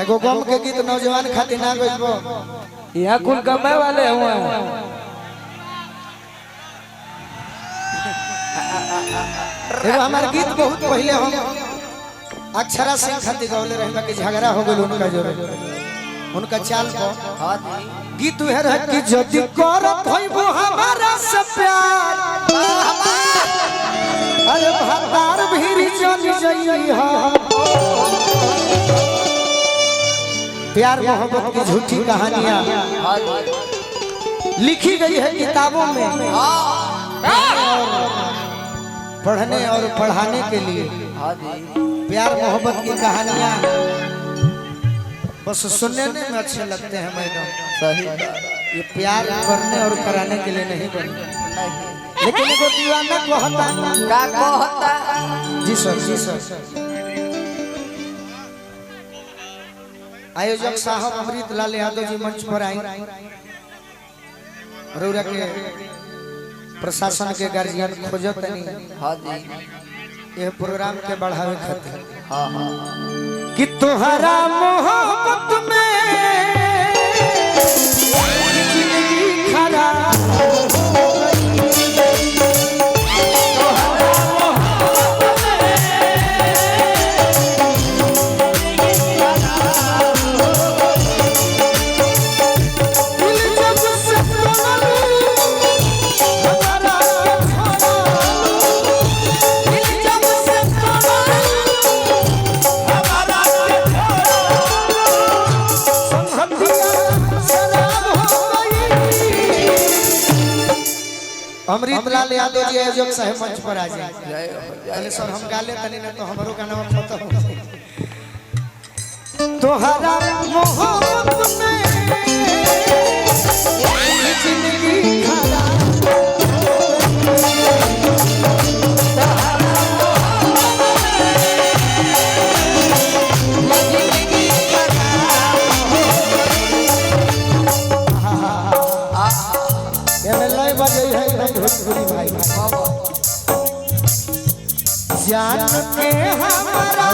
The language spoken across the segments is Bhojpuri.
एगो गम के गीत नौजवान खातिर ना गइबो यहाँ कुल कमाए वाले हुआ एगो हमार गीत बहुत पहले हम अक्षरा सिंह खातिर गौले रहे कि झगड़ा हो गइल उनका जोरे उनका चाल पर गीत है रह कि जदी करत होइबो हमारा से प्यार अरे भतार भीरी चली जई हा प्यार मोहब्बत की झूठी कहानियां लिखी गई है किताबों में पढ़ने और पढ़ाने के लिए प्यार मोहब्बत की कहानियां बस सुनने में अच्छे लगते हैं मैडम सही ये प्यार करने और कराने के लिए नहीं बने लेकिन एगो दीवाना कहता जी सर आयोजक साहब अमृत लाल यादव जी मंच पर आए रौरा के प्रशासन के गार्जियन खोजत नहीं यह प्रोग्राम के बढ़ावे खातिर कि तोहरा मोहब्बत में जिंदगी खराब अमृत लाल यादव जी आयोजक साहब मंच पर आ जाए पहले सर हम गाले तनी ना तो हमरो गाना खत्म हो जाए तोहरा मोहब्बत में जिंदगी खराब जान के हमारा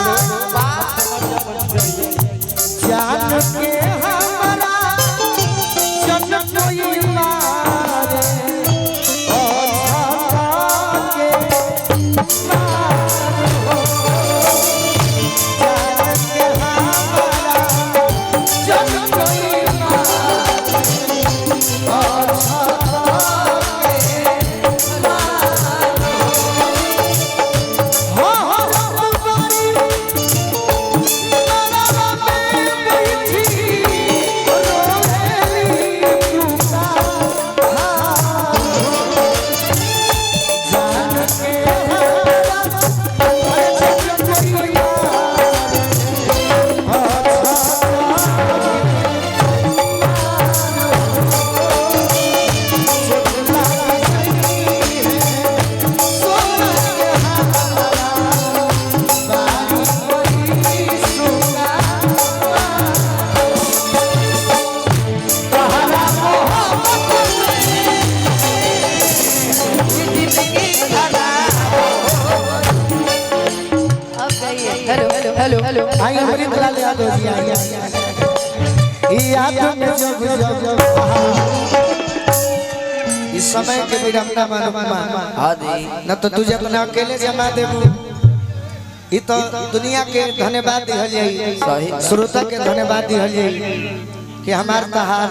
जान के हमारा जन्म कोई मारे और के मार हो जान के हमारा जन्म कोई मारे और हेलो आई अमृत लाल यादव जी आई याद में जब इस समय के विडंबना मालूम न तो तुझे अपना अकेले जमा देबू ई तो दुनिया के धन्यवाद दिहल जाई श्रोता के धन्यवाद दिहल जाई कि हमार तहार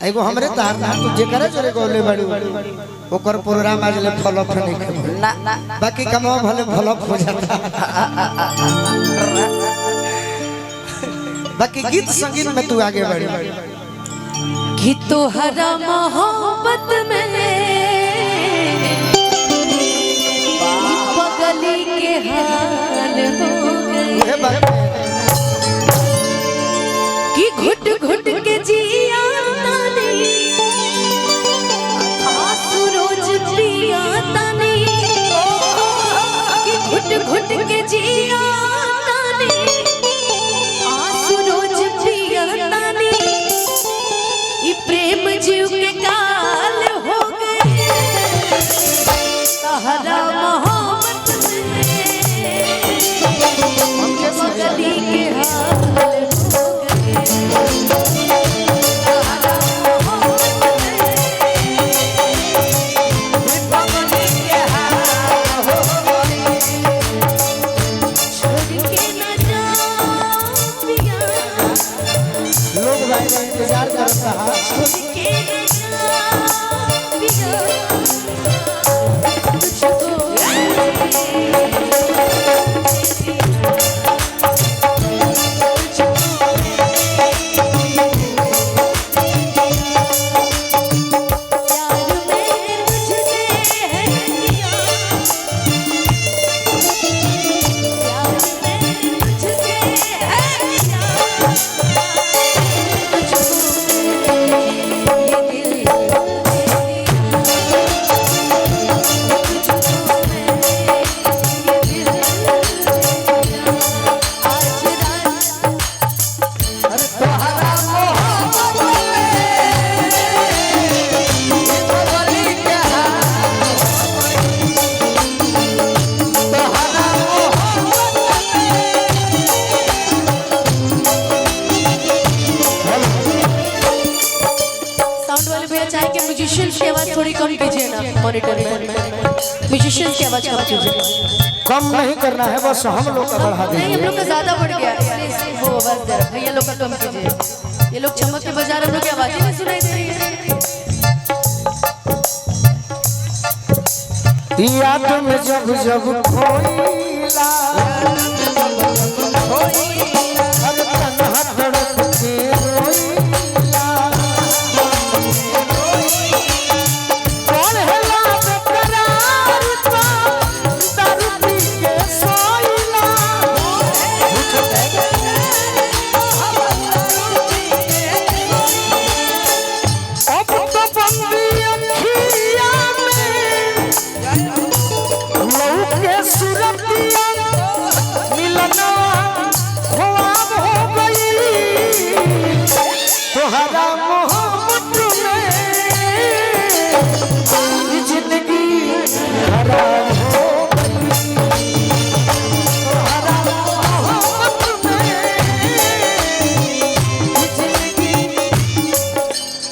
एगो हमरे तहार ना तू जेकरा जोरे गोले बड़ू ओकर प्रोग्राम आज ले फॉलो नहीं कर ना बाकी कमवा भले फॉलो हो जाता बाकी गीत संगीत में तू आगे बढ़ कि तोहरा मोहब्बत में पगली के हाल हो गए कि घुट घुट के जिया आंसू रोज पिया तानी कि घुट घुट के जिया प्रेम जीव के काल हो गए तहरा मोहब्बत में थोड़ी कम कीजिए ना मॉनिटर में, म्यूजिशियंस की आवाज कम कीजिए। कम नहीं करना है, बस हम लोग का बढ़ा नहीं, देंगे। हम लोग का ज्यादा बढ़ गया है, वो आवाज जरा भैया लोग का कम कीजिए। ये लोग चमक के बजा रहे, हम लोग की आवाज ही नहीं सुनाई दे रही है। याद में जब जब खोईला